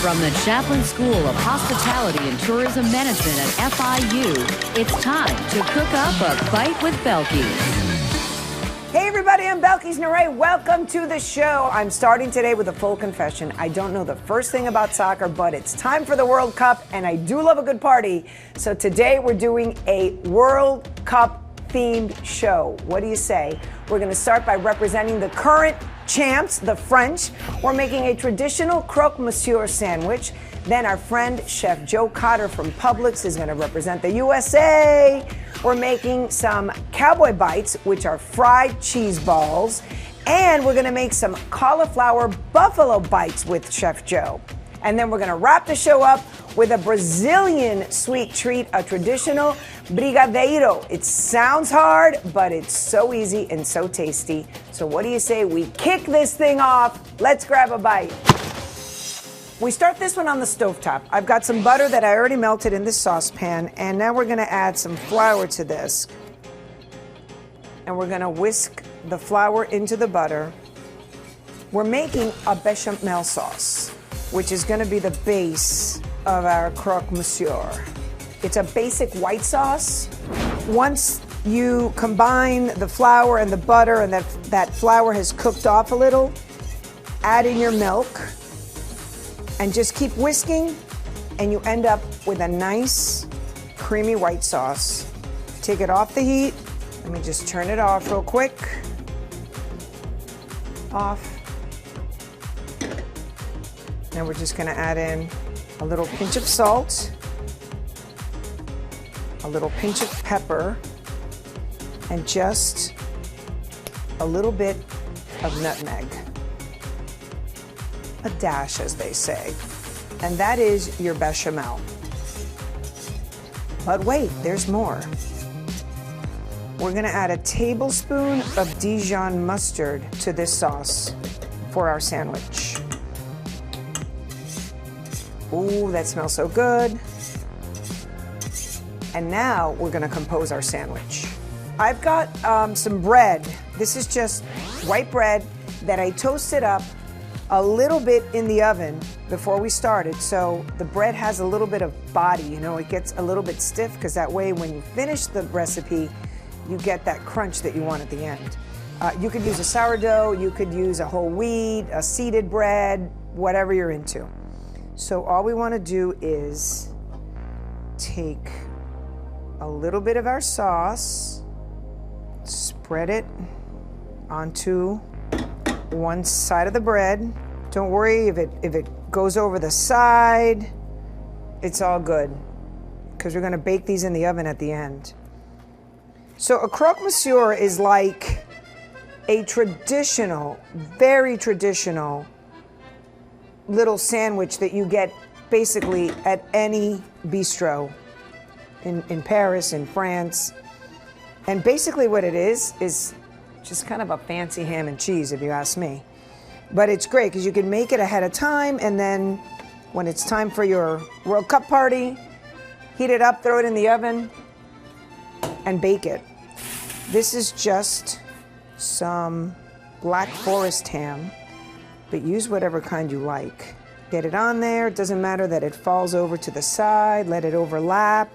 From the Chaplin School of Hospitality and Tourism Management at FIU, it's time to cook up a bite with Belkys. Hey everybody, I'm Belkys Naray. Welcome to the show. I'm starting today with a full confession. I don't know the first thing about soccer, but it's time for the World Cup, and I do love a good party. So today we're doing a World Cup themed show. What do you say? We're going to start by representing the current champs, the French. We're making a traditional Croque Monsieur sandwich. Then our friend Chef Joe Cotter from Publix is going to represent the USA. We're making some Cowboy bites, which are fried cheese balls. And we're going to make some cauliflower buffalo bites with Chef Joe. And then we're going to wrap the show up with a Brazilian sweet treat, a traditional brigadeiro. It sounds hard, but it's so easy and so tasty. So what do you say we kick this thing off? Let's grab a bite. We start this one on the stovetop. I've got some butter that I already melted in this saucepan, and now we're going to add some flour to this. And we're going to whisk the flour into the butter. We're making a bechamel sauce, which is going to be the base of our Croque Monsieur. It's a basic white sauce. Once you combine the flour and the butter and that flour has cooked off a little, add in your milk and just keep whisking, and you end up with a nice creamy white sauce. Take it off the heat. Let me just turn it off real quick. Off. Now we're just gonna add in a little pinch of salt, a little pinch of pepper, and just a little bit of nutmeg. A dash, as they say. And that is your bechamel. But wait, there's more. We're gonna add a tablespoon of Dijon mustard to this sauce for our sandwich. Ooh, that smells so good. And now we're gonna compose our sandwich. I've got some bread. This is just white bread that I toasted up a little bit in the oven before we started, so the bread has a little bit of body, you know, it gets a little bit stiff, because that way when you finish the recipe, you get that crunch that you want at the end. You could use a sourdough, you could use a whole wheat, a seeded bread, whatever you're into. So all we want to do is take a little bit of our sauce, spread it onto one side of the bread. Don't worry if it goes over the side. It's all good, because we're going to bake these in the oven at the end. So a Croque Monsieur is like a traditional, very traditional little sandwich that you get basically at any bistro in Paris, in France. And basically what it is just kind of a fancy ham and cheese, if you ask me. But it's great because you can make it ahead of time, and then when it's time for your World Cup party, heat it up, throw it in the oven, and bake it. This is just some Black Forest ham, but use whatever kind you like. Get it on there. It doesn't matter that it falls over to the side. Let it overlap.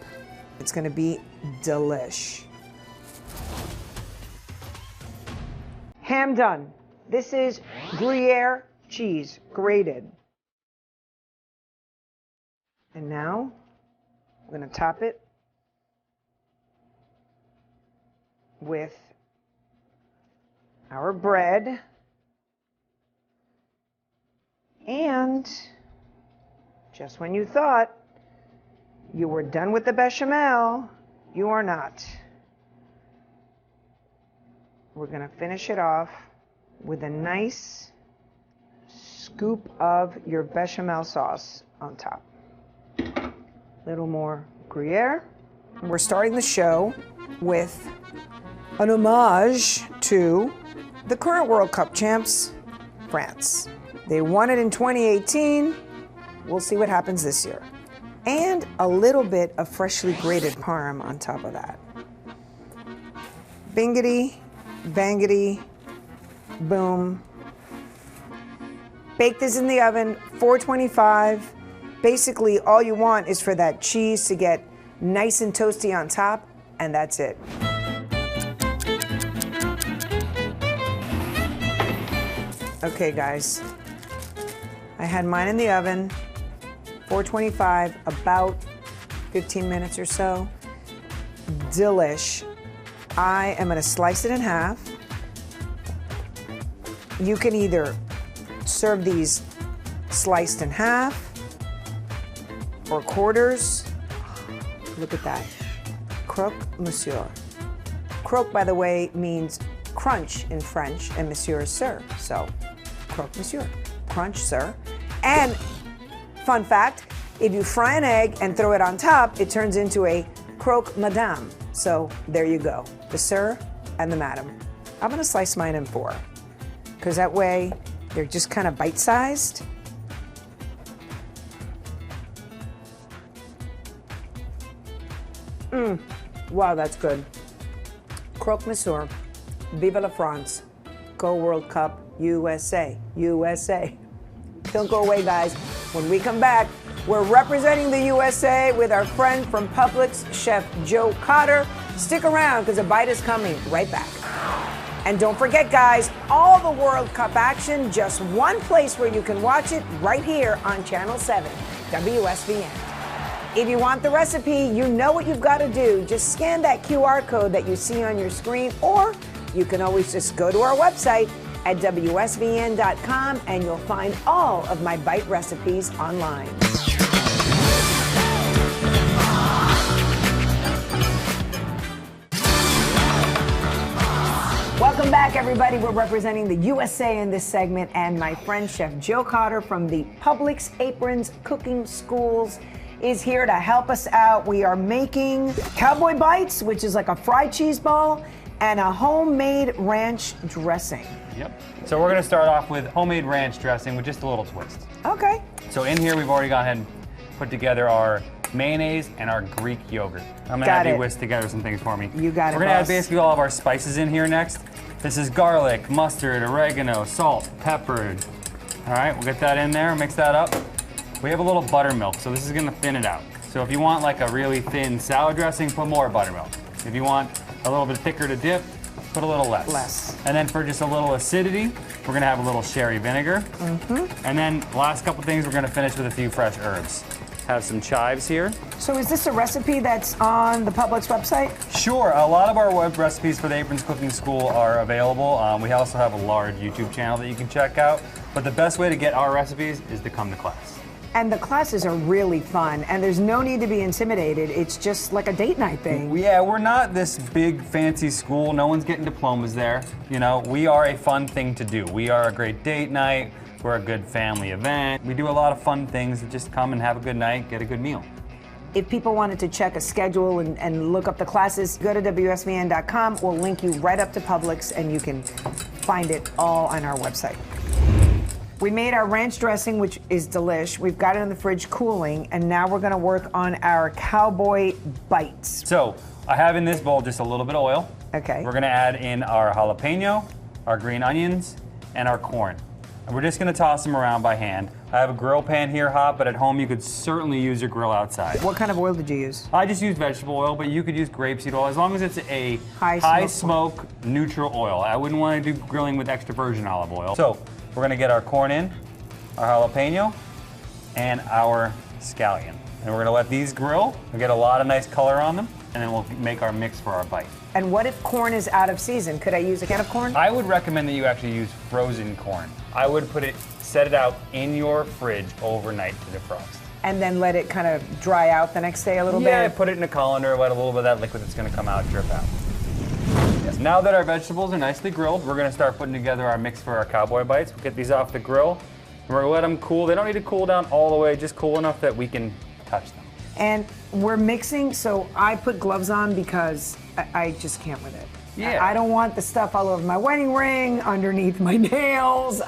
It's going to be delish. Ham done. This is Gruyere cheese, grated. And now I'm going to top it with our bread. And just when you thought you were done with the bechamel, you are not. We're going to finish it off with a nice scoop of your bechamel sauce on top. A little more Gruyere. We're starting the show with an homage to the current World Cup champs, France. They won it in 2018. We'll see what happens this year. And a little bit of freshly grated parm on top of that. Bingity, bangity, boom. Bake this in the oven, 425. Basically, all you want is for that cheese to get nice and toasty on top, and that's it. Okay, guys. I had mine in the oven, 425, about 15 minutes or so. Delish. I am gonna slice it in half. You can either serve these sliced in half or quarters. Look at that. Croque Monsieur. Croque, by the way, means crunch in French, and Monsieur is sir. So, Croque Monsieur. Crunch, sir. And, fun fact, if you fry an egg and throw it on top, it turns into a croque madame. So, there you go. The sir and the madam. I'm gonna slice mine in 4, because that way they're just kind of bite-sized. Wow, that's good. Croque Monsieur. Vive la France. Go World Cup. USA. USA. Don't go away, guys. When we come back, we're representing the USA with our friend from Publix, Chef Joe Cotter. Stick around, because a bite is coming right back. And don't forget, guys, all the World Cup action, just one place where you can watch it, right here on Channel 7, WSVN. If you want the recipe, you know what you've got to do. Just scan that QR code that you see on your screen, or you can always just go to our website at WSVN.com, and you'll find all of my bite recipes online. Welcome back, everybody. We're representing the USA in this segment, and my friend Chef Joe Cotter from the Publix Aprons Cooking Schools is here to help us out. We are making Cowboy Bites, which is like a fried cheese ball, and a homemade ranch dressing. Yep. So we're gonna start off with homemade ranch dressing with just a little twist. Okay. So in here we've already gone ahead and put together our mayonnaise and our Greek yogurt. I'm gonna have you whisk together some things for me. You got it, We're gonna add boss. basically all of our spices in here next. This is garlic, mustard, oregano, salt, pepper. All right, we'll get that in there, mix that up. We have a little buttermilk, so this is gonna thin it out. So if you want like a really thin salad dressing, put more buttermilk. If you want a little bit thicker to dip, put a little less. And then for just a little acidity, we're gonna have a little sherry vinegar. And then last couple things, we're gonna finish with a few fresh herbs. Have some chives here. So is this a recipe that's on the Publix website? Sure, a lot of our web recipes for the Aprons Cooking School are available. We also have a large YouTube channel that you can check out. But the best way to get our recipes is to come to class. And the classes are really fun, and there's no need to be intimidated. It's just like a date night thing. Yeah, we're not this big fancy school. No one's getting diplomas there. You know, we are a fun thing to do. We are a great date night. We're a good family event. We do a lot of fun things that just come and have a good night, get a good meal. If people wanted to check a schedule and look up the classes, go to WSVN.com. We'll link you right up to Publix, and you can find it all on our website. We made our ranch dressing, which is delish. We've got it in the fridge cooling, and now we're gonna work on our Cowboy Bites. So, I have in this bowl just a little bit of oil. Okay. We're gonna add in our jalapeno, our green onions, and our corn. And we're just gonna toss them around by hand. I have a grill pan here hot, but at home you could certainly use your grill outside. What kind of oil did you use? I just used vegetable oil, but you could use grapeseed oil as long as it's a High smoke neutral oil. I wouldn't want to do grilling with extra virgin olive oil. So we're gonna get our corn in, our jalapeno, and our scallion. And we're gonna let these grill. We'll get a lot of nice color on them, and then we'll make our mix for our bite. And what if corn is out of season? Could I use a can of corn? I would recommend that you actually use frozen corn. I would set it out in your fridge overnight to defrost. And then let it kind of dry out the next day a little bit? Yeah, put it in a colander, let a little bit of that liquid that's gonna come out, drip out. Yes. Now that our vegetables are nicely grilled, we're gonna start putting together our mix for our Cowboy Bites. We'll get these off the grill, and we're gonna let them cool. They don't need to cool down all the way, just cool enough that we can touch them. And we're mixing, so I put gloves on because I just can't with it. Yeah. I don't want the stuff all over my wedding ring, underneath my nails.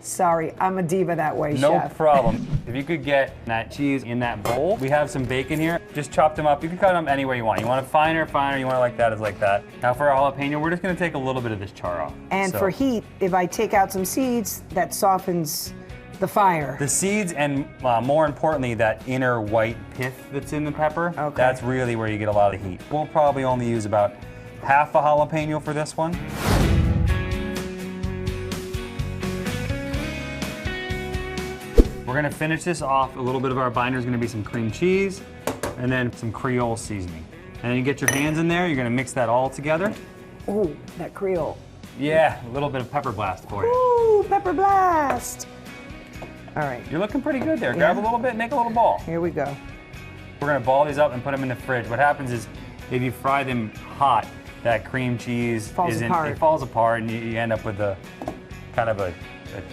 Sorry, I'm a diva that way, No Chef. problem. If you could get that cheese in that bowl, we have some bacon here. Just chop them up. You can cut them any way you want. You want it finer, you want it like that, it's like that. Now for our jalapeno, we're just gonna take a little bit of this char off. And for heat, if I take out some seeds, that softens the fire. The seeds and more importantly, that inner white pith that's in the pepper, that's really where you get a lot of heat. We'll probably only use about half a jalapeno for this one. We're gonna finish this off. A little bit of our binder is gonna be some cream cheese and then some Creole seasoning. And then you get your hands in there, you're gonna mix that all together. Ooh, that Creole. Yeah, a little bit of pepper blast for you. Ooh, pepper blast. All right. You're looking pretty good there. Grab a little bit, make a little ball. Here we go. We're gonna ball these up and put them in the fridge. What happens is if you fry them hot, that cream cheese it falls apart and you end up with a kind of a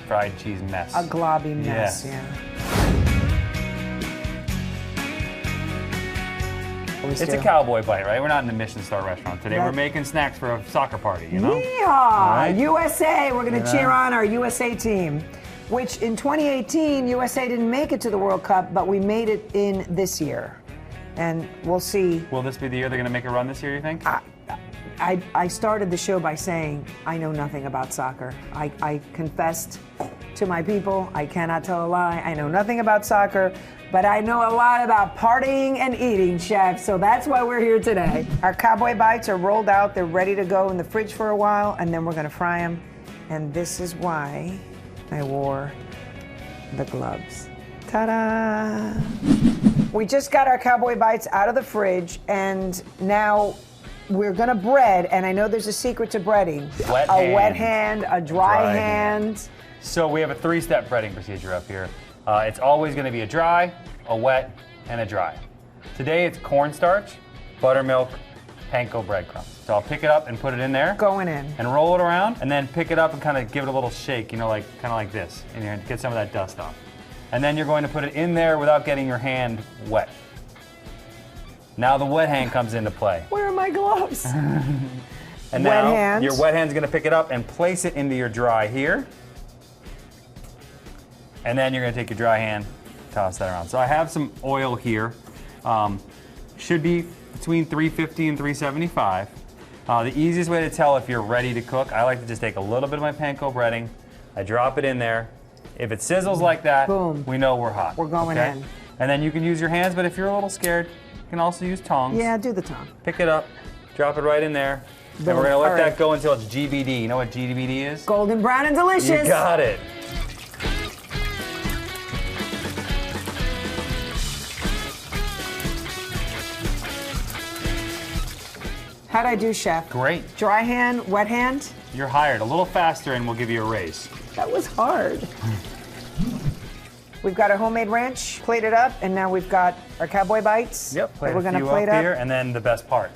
fried cheese mess. A globby mess, yeah. It's a cowboy bite, right? We're not in a Michelin star restaurant today. We're making snacks for a soccer party, you know? Yeehaw! Right? USA, we're gonna cheer on our USA team, which in 2018, USA didn't make it to the World Cup, but we made it in this year. And we'll see. Will this be the year they're gonna make a run this year, you think? I started the show by saying, I know nothing about soccer. I confessed to my people, I cannot tell a lie. I know nothing about soccer, but I know a lot about partying and eating, Chef. So that's why we're here today. Our Cowboy bites are rolled out. They're ready to go in the fridge for a while, and then we're gonna fry them. And this is why I wore the gloves. Ta-da! We just got our Cowboy bites out of the fridge, and now we're gonna bread, and I know there's a secret to breading. Wet hand, a dry hand. So we have a 3-step breading procedure up here. It's always gonna be a dry, a wet, and a dry. Today it's cornstarch, buttermilk, panko breadcrumbs. So I'll pick it up and put it in there. Going in. And roll it around, and then pick it up and kind of give it a little shake, you know, like kind of like this, and you're gonna get some of that dust off. And then you're going to put it in there without getting your hand wet. Now the wet hand comes into play. Where are my gloves? And now your wet hand's gonna pick it up and place it into your dry here. And then you're gonna take your dry hand, toss that around. So I have some oil here. Should be between 350 and 375. The easiest way to tell if you're ready to cook, I like to just take a little bit of my panko breading, I drop it in there. If it sizzles like that, boom, we know we're hot. We're going in. And then you can use your hands, but if you're a little scared, you can also use tongs. Yeah, do the tongue. Pick it up, drop it right in there, and we're gonna let that go until it's GBD. You know what GBD is? Golden brown and delicious. You got it. How'd I do, Chef? Great. Dry hand, wet hand? You're hired. A little faster and we'll give you a raise. That was hard. We've got our homemade ranch plated up, and now we've got our Cowboy bites. Yep, that we're gonna plate up here, and then the best part.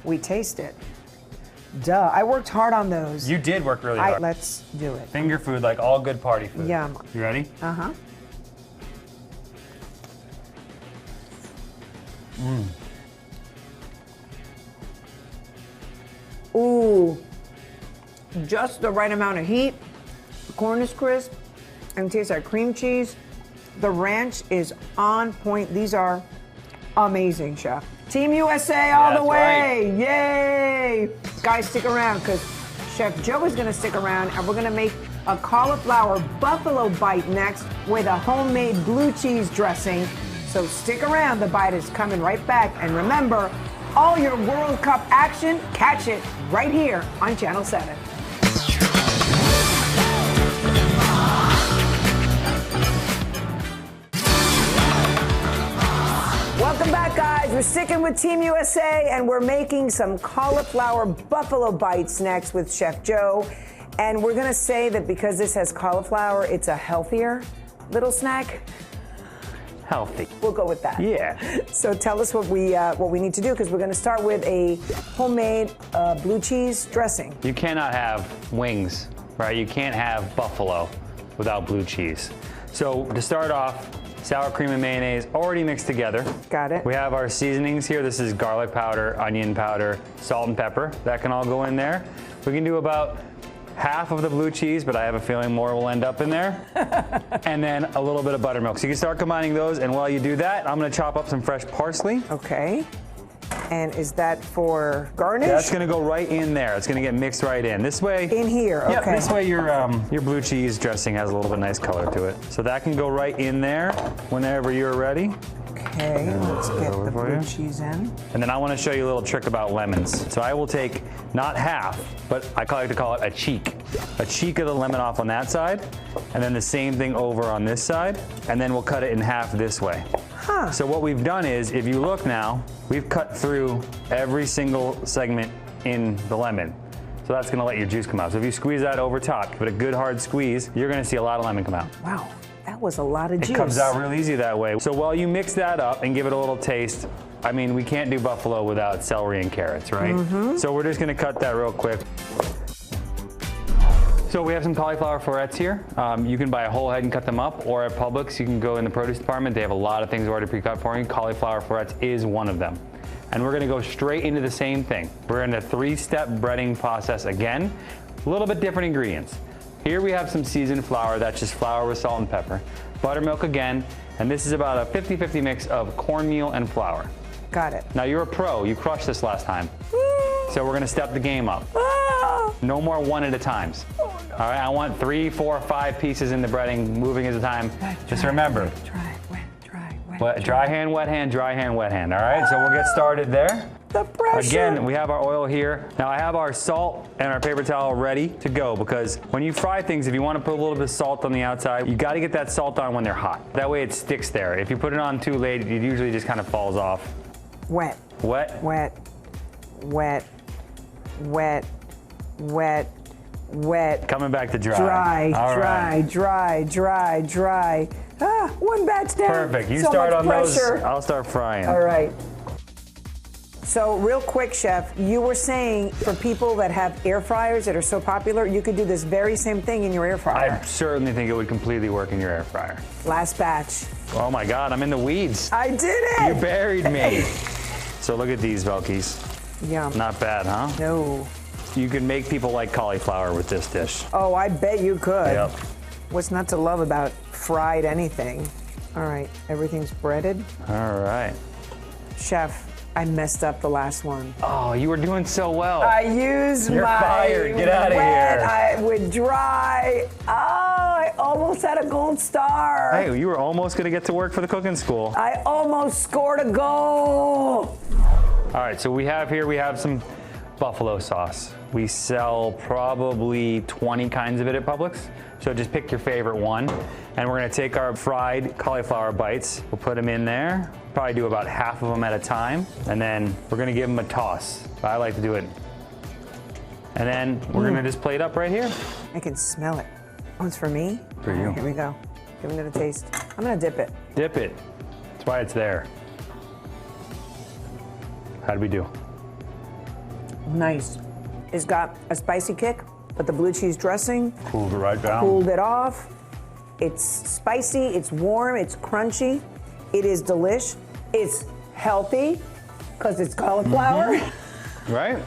We taste it. Duh, I worked hard on those. You did work really hard. Let's do it. Finger food, like all good party food. Yum. You ready? Uh-huh. Ooh, just the right amount of heat. The corn is crisp, and taste our cream cheese. The ranch is on point. These are amazing, Chef. Team USA all the way, yay! Guys, stick around, because Chef Joe is gonna stick around, and we're gonna make a cauliflower buffalo bite next with a homemade blue cheese dressing. So stick around, the bite is coming right back. And remember, all your World Cup action, catch it right here on Channel 7. Welcome back, guys. We're sticking with Team USA, and we're making some cauliflower buffalo bites next with Chef Joe. And we're gonna say that because this has cauliflower, it's a healthier little snack. Healthy. We'll go with that. Yeah. So tell us what we need to do, because we're going to start with a homemade blue cheese dressing. You cannot have wings, right? You can't have buffalo without blue cheese. So to start off, sour cream and mayonnaise already mixed together. Got it. We have our seasonings here. This is garlic powder, onion powder, salt and pepper. That can all go in there. We can do about half of the blue cheese, but I have a feeling more will end up in there. And then a little bit of buttermilk. So you can start combining those, and while you do that, I'm gonna chop up some fresh parsley. Okay. And is that for garnish? That's gonna go right in there. It's gonna get mixed right in. This way. In here, okay. Yep, this way your blue cheese dressing has a little bit nice color to it. So that can go right in there whenever you're ready. Okay, let's get the blue cheese in. And then I want to show you a little trick about lemons. So I will take not half, but I like to call it a cheek. A cheek of the lemon off on that side, and then the same thing over on this side, and then we'll cut it in half this way. Huh. So what we've done is, if you look now, we've cut through every single segment in the lemon. So that's gonna let your juice come out. So if you squeeze that over top, give it a good hard squeeze, you're gonna see a lot of lemon come out. Wow, that was a lot of juice. It comes out real easy that way. So while you mix that up and give it a little taste, I mean, we can't do buffalo without celery and carrots, right? So we're just gonna cut that real quick. So we have some cauliflower florets here. You can buy a whole head and cut them up, or at Publix, you can go in the produce department. They have a lot of things already pre-cut for you. Cauliflower florets is one of them. And we're gonna go straight into the same thing. We're in a 3-step breading process again, a little bit different ingredients. Here we have some seasoned flour, that's just flour with salt and pepper. Buttermilk again, and this is about a 50-50 mix of cornmeal and flour. Got it. Now you're a pro, you crushed this last time. So we're gonna step the game up. No more one at a times. All right, I want 3, 4, 5 pieces in the breading, moving at a time. Just remember. Dry, wet, Wet, dry hand, wet hand, dry hand, wet hand. All right, so we'll get started there. The pressure. Again, we have our oil here. Now I have our salt and our paper towel ready to go, because when you fry things, if you want to put a little bit of salt on the outside, you got to get that salt on when they're hot. That way it sticks there. If you put it on too late, it usually just kind of falls off. Wet. Wet. Wet. Wet. Wet. Wet. Wet. Coming back to dry. Dry, All dry, right. dry, dry, dry. Ah, one batch down. Perfect. You so start much on pressure. those. I'll start frying. All right. So real quick, Chef, you were saying for people that have air fryers that are so popular, you could do this very same thing in your air fryer. I certainly think it would completely work in your air fryer. Last batch. Oh my God, I'm in the weeds. I did it! You buried me. So look at these, Belkys. Yum. Not bad, huh? No. You can make people like cauliflower with this dish. Oh, I bet you could. Yep. What's not to love about fried anything? All right, everything's breaded. All right. Chef, I messed up the last one. Oh, you were doing so well. I used You're my fired. Get out of wet, here. I would dry. Oh, I almost had a gold star. Hey, you were almost gonna get to work for the cooking school. I almost scored a goal. All right, so we have some buffalo sauce. We sell probably 20 kinds of it at Publix. So just pick your favorite one. And we're gonna take our fried cauliflower bites. We'll put them in there. Probably do about half of them at a time. And then we're gonna give them a toss. I like to do it. And then we're gonna just plate up right here. I can smell it. One's for me. For you. Here we go. Giving it a taste. I'm gonna dip it. Dip it. That's why it's there. How'd we do? Nice. It's got a spicy kick, but the blue cheese dressing Cooled it right down. cooled it off. It's spicy, it's warm, it's crunchy. It is delish. It's healthy because it's cauliflower. Right?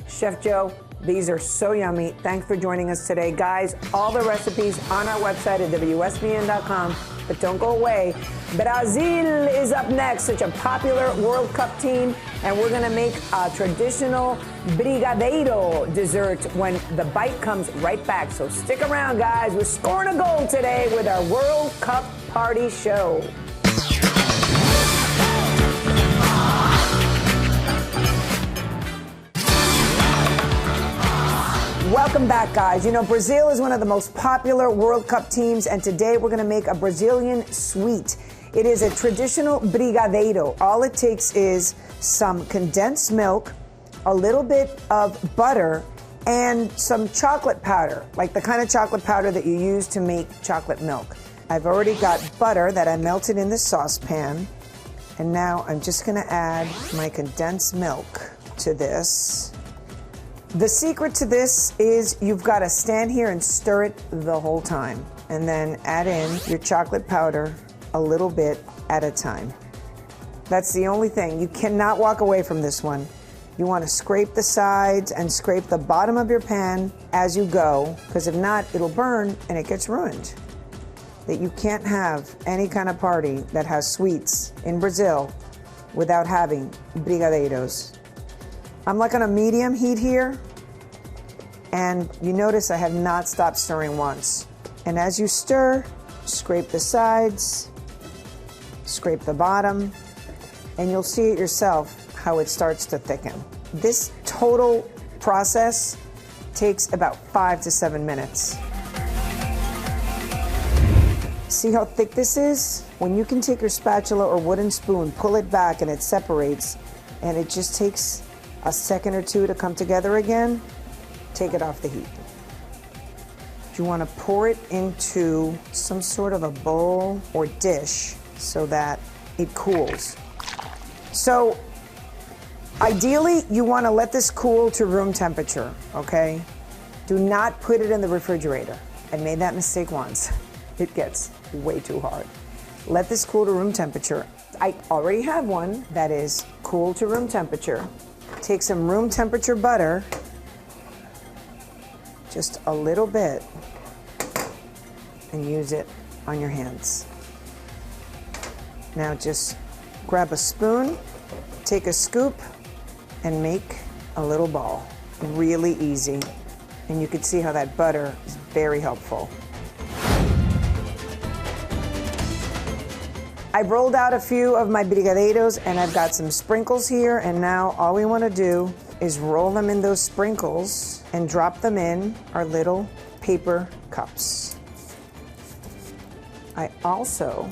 Chef Joe, these are so yummy. Thanks for joining us today. Guys, all the recipes on our website at WSVN.com. But don't go away. Brazil is up next, such a popular World Cup team. And we're gonna make a traditional brigadeiro dessert when the bite comes right back. So stick around, guys. We're scoring a goal today with our World Cup party show. Welcome back, guys. You know, Brazil is one of the most popular World Cup teams, and today we're going to make a Brazilian sweet. It is a traditional brigadeiro. All it takes is some condensed milk, a little bit of butter, and some chocolate powder, like the kind of chocolate powder that you use to make chocolate milk. I've already got butter that I melted in the saucepan, and now I'm just going to add my condensed milk to this. The secret to this is you've got to stand here and stir it the whole time, and then add in your chocolate powder a little bit at a time. That's the only thing. You cannot walk away from this one. You want to scrape the sides and scrape the bottom of your pan as you go, because if not, it'll burn and it gets ruined. That you can't have any kind of party that has sweets in Brazil without having brigadeiros. I'm like on a medium heat here, and you notice I have not stopped stirring once. And as you stir, scrape the sides, scrape the bottom, and you'll see it yourself how it starts to thicken. This total process takes about 5 to 7 minutes. See how thick this is? When you can take your spatula or wooden spoon, pull it back and it separates, and it just takes a second or two to come together again, take it off the heat. You want to pour it into some sort of a bowl or dish so that it cools. So ideally, you want to let this cool to room temperature, okay? Do not put it in the refrigerator. I made that mistake once. It gets way too hard. Let this cool to room temperature. I already have one that is cool to room temperature. Take some room temperature butter, just a little bit, and use it on your hands. Now just grab a spoon, take a scoop, and make a little ball. Really easy. And you can see how that butter is very helpful. I've rolled out a few of my brigadeiros, and I've got some sprinkles here, and now all we want to do is roll them in those sprinkles and drop them in our little paper cups. I also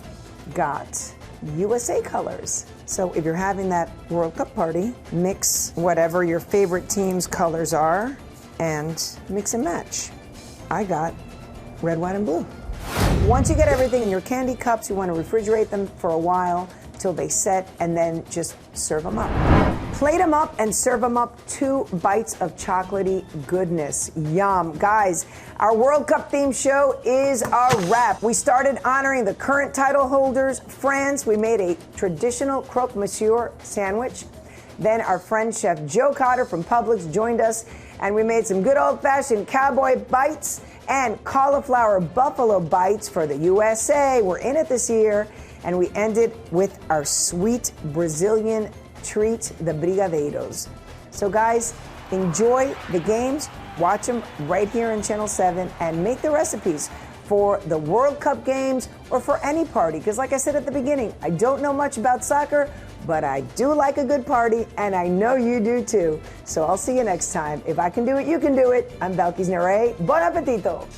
got USA colors. So if you're having that World Cup party, mix whatever your favorite team's colors are and mix and match. I got red, white, and blue. Once you get everything in your candy cups, you want to refrigerate them for a while till they set, and then just serve them up. Plate them up and serve them up. 2 bites of chocolatey goodness. Yum. Guys, our World Cup themed show is a wrap. We started honoring the current title holders, France. We made a traditional Croque Monsieur sandwich. Then our friend Chef Joe Cotter from Publix joined us, and we made some good old-fashioned Cowboy bites and cauliflower buffalo bites for the USA. We're in it this year. And we ended with our sweet Brazilian treat, the brigadeiros. So guys, enjoy the games, watch them right here on Channel 7, and make the recipes for the World Cup games or for any party. Because like I said at the beginning, I don't know much about soccer, but I do like a good party, and I know you do too. So I'll see you next time. If I can do it, you can do it. I'm Belkys. Bon appetito.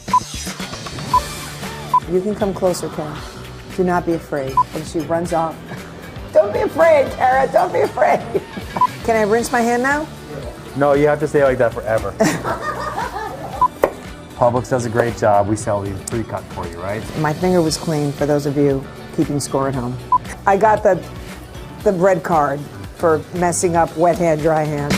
You can come closer, Karen. Do not be afraid. And she runs off. Don't be afraid, Kara. Don't be afraid. Can I rinse my hand now? No, you have to stay like that forever. Publix does a great job. We sell these pre-cut for you, right? My finger was clean for those of you keeping score at home. I got the red card for messing up wet hand, dry hand.